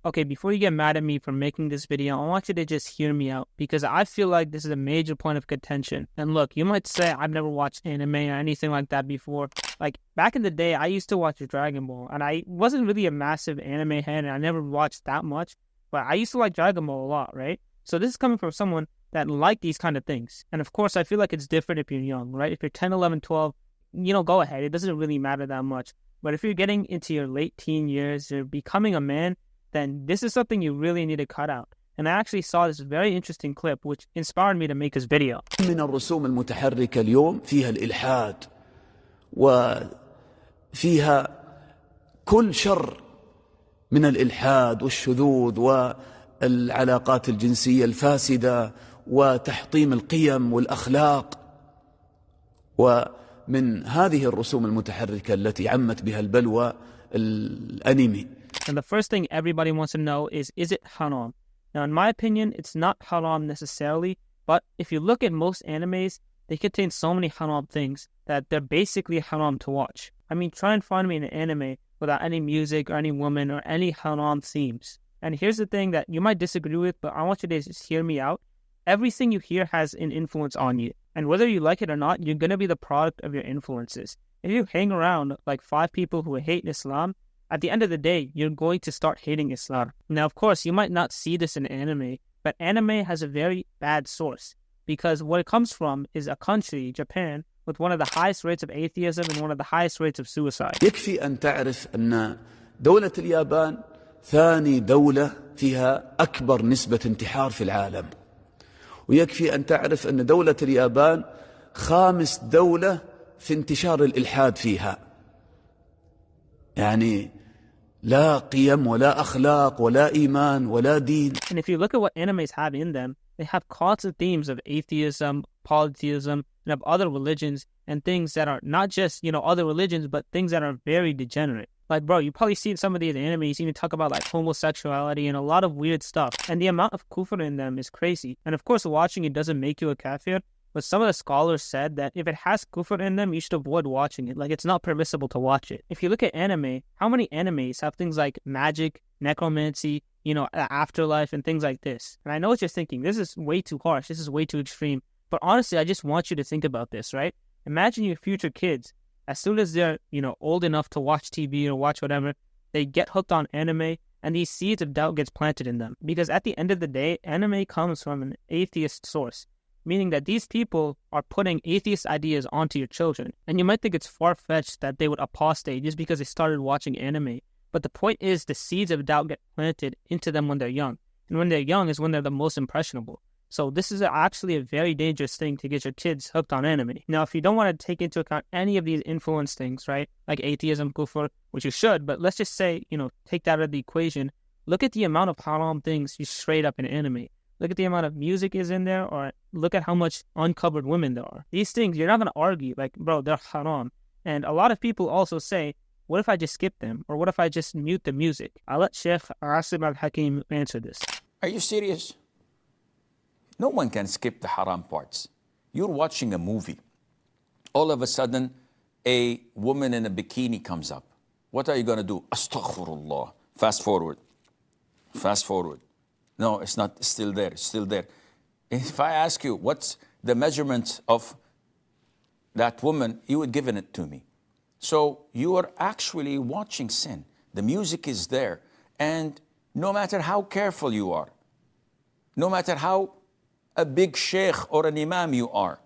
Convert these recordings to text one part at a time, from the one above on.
Okay, before you get mad at me for making this video, I want you to just hear me out because I feel like this is a major point of contention. And look, you might say I've never watched anime or anything like that before. Like, back in the day, I used to watch Dragon Ball, and I wasn't really a massive anime head, and I never watched that much, but I used to like Dragon Ball a lot, right? So this is coming from someone that liked these kind of things. And of course, I feel like it's different if you're young, right? If you're 10, 11, 12, go ahead. It doesn't really matter that much. But if you're getting into your late teen years, you're becoming a man, then this is something you really need to cut out. And I actually saw this very interesting clip which inspired me to make this video. من الرسوم المتحركة اليوم فيها الإلحاد وفيها كل شر من الإلحاد والشذوذ والعلاقات الجنسية الفاسدة وتحطيم القيم والأخلاق. ومن هذه الرسوم المتحركة التي عمت بها البلوى الأنمي. And the first thing everybody wants to know is it haram? Now, in my opinion, it's not haram necessarily, but if you look at most animes, they contain so many haram things that they're basically haram to watch. I mean, try and find me an anime without any music or any woman or any haram themes. And here's the thing that you might disagree with, but I want you to just hear me out. Everything you hear has an influence on you. And whether you like it or not, you're going to be the product of your influences. If you hang around like 5 people who hate Islam, at the end of the day, you're going to start hating Islam. Now, of course, you might not see this in anime, but anime has a very bad source because what it comes from is a country, Japan, with one of the highest rates of atheism and one of the highest rates of suicide. يكفي أن تعرف أن دولة اليابان ثاني دولة فيها أكبر نسبة انتحار في العالم. ويكفي أن تعرف أن دولة اليابان 5 دولة في انتشار الإلحاد فيها. يعني لا قيم ولا أخلاق ولا إيمان ولا دين. And if you look at what animes have in them, they have constant themes of atheism, polytheism, and of other religions and things that are not just, other religions, but things that are very degenerate. Like, bro, you probably seen some of these animes even talk about like homosexuality and a lot of weird stuff. And the amount of kufr in them is crazy. And of course, watching it doesn't make you a kafir. But some of the scholars said that if it has kufr in them, you should avoid watching it. Like, it's not permissible to watch it. If you look at anime, how many animes have things like magic, necromancy, afterlife, and things like this? And I know what you're thinking. This is way too harsh. This is way too extreme. But honestly, I just want you to think about this, right? Imagine your future kids. As soon as they're, old enough to watch TV or watch whatever, they get hooked on anime, and these seeds of doubt gets planted in them. Because at the end of the day, anime comes from an atheist source, meaning that these people are putting atheist ideas onto your children. And you might think it's far-fetched that they would apostate just because they started watching anime. But the point is the seeds of doubt get planted into them when they're young. And when they're young is when they're the most impressionable. So this is actually a very dangerous thing to get your kids hooked on anime. Now, if you don't want to take into account any of these influence things, right, like atheism, kufr, which you should, but let's just say, take that out of the equation. Look at the amount of haram things you straight up in anime. Look at the amount of music is in there, or look at how much uncovered women there are. These things, you're not going to argue, like, bro, they're haram. And a lot of people also say, what if I just skip them? Or what if I just mute the music? I'll let Sheikh Asim Al-Hakim answer this. Are you serious? No one can skip the haram parts. You're watching a movie. All of a sudden, a woman in a bikini comes up. What are you going to do? Astaghfirullah. Fast forward. Fast forward. No, it's not still there. It's still there. If I ask you what's the measurement of that woman, you would give it to me. So you are actually watching sin. The music is there. And no matter how careful you are, no matter how a big sheikh or an imam you are,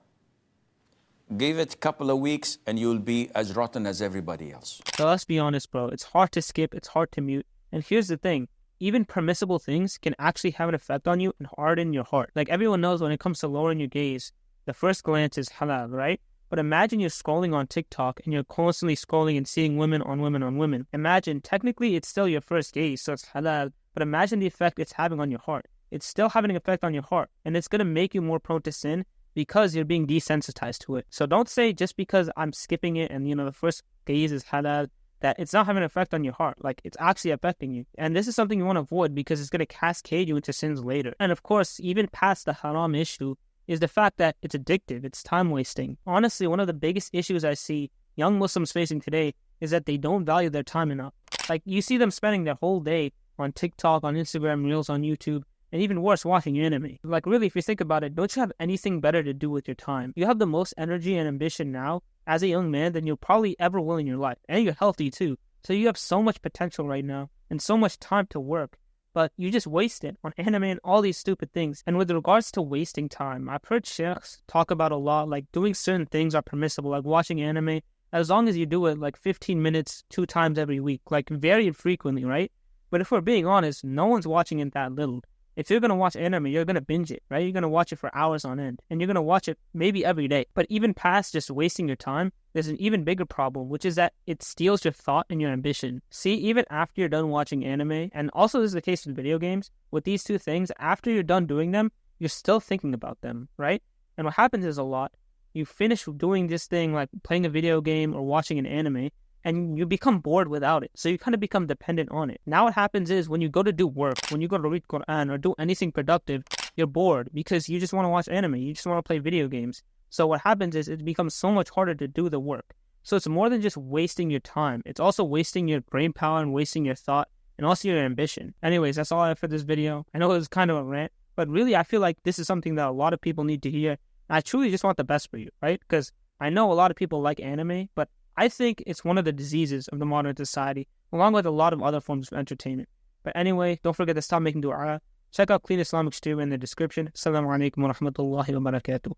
give it a couple of weeks and you'll be as rotten as everybody else. So let's be honest, bro. It's hard to skip. It's hard to mute. And here's the thing. Even permissible things can actually have an effect on you and harden your heart. Like everyone knows when it comes to lowering your gaze, the first glance is halal, right? But imagine you're scrolling on TikTok and you're constantly scrolling and seeing women on women on women. Imagine, technically it's still your first gaze, so it's halal. But imagine the effect it's having on your heart. It's still having an effect on your heart. And it's going to make you more prone to sin because you're being desensitized to it. So don't say just because I'm skipping it and, the first gaze is halal, that it's not having an effect on your heart. Like, it's actually affecting you. And this is something you want to avoid because it's going to cascade you into sins later. And of course, even past the haram issue is the fact that it's addictive. It's time wasting. Honestly, one of the biggest issues I see young Muslims facing today is that they don't value their time enough. Like, you see them spending their whole day on TikTok, on Instagram Reels, on YouTube, and even worse, watching anime. Like really, if you think about it, don't you have anything better to do with your time? You have the most energy and ambition now as a young man than you'll probably ever will in your life. And you're healthy too. So you have so much potential right now and so much time to work. But you just waste it on anime and all these stupid things. And with regards to wasting time, I've heard sheikhs talk about a lot, like doing certain things are permissible, like watching anime, as long as you do it like 15 minutes 2 times every week, like very infrequently, right? But if we're being honest, no one's watching it that little. If you're going to watch anime, you're going to binge it, right? You're going to watch it for hours on end. And you're going to watch it maybe every day. But even past just wasting your time, there's an even bigger problem, which is that it steals your thought and your ambition. See, even after you're done watching anime, and also this is the case with video games, with these two things, after you're done doing them, you're still thinking about them, right? And what happens is a lot, you finish doing this thing like playing a video game or watching an anime, and you become bored without it. So you kind of become dependent on it. Now what happens is when you go to do work, when you go to read Quran or do anything productive, you're bored because you just want to watch anime. You just want to play video games. So what happens is it becomes so much harder to do the work. So it's more than just wasting your time. It's also wasting your brain power and wasting your thought and also your ambition. Anyways, that's all I have for this video. I know it was kind of a rant, but really I feel like this is something that a lot of people need to hear. And I truly just want the best for you, right? Because I know a lot of people like anime, but I think it's one of the diseases of the modern society, along with a lot of other forms of entertainment. But anyway, don't forget to stop making dua. Check out Clean Islamic Stew in the description. Assalamu alaikum wa rahmatullahi wa barakatuh.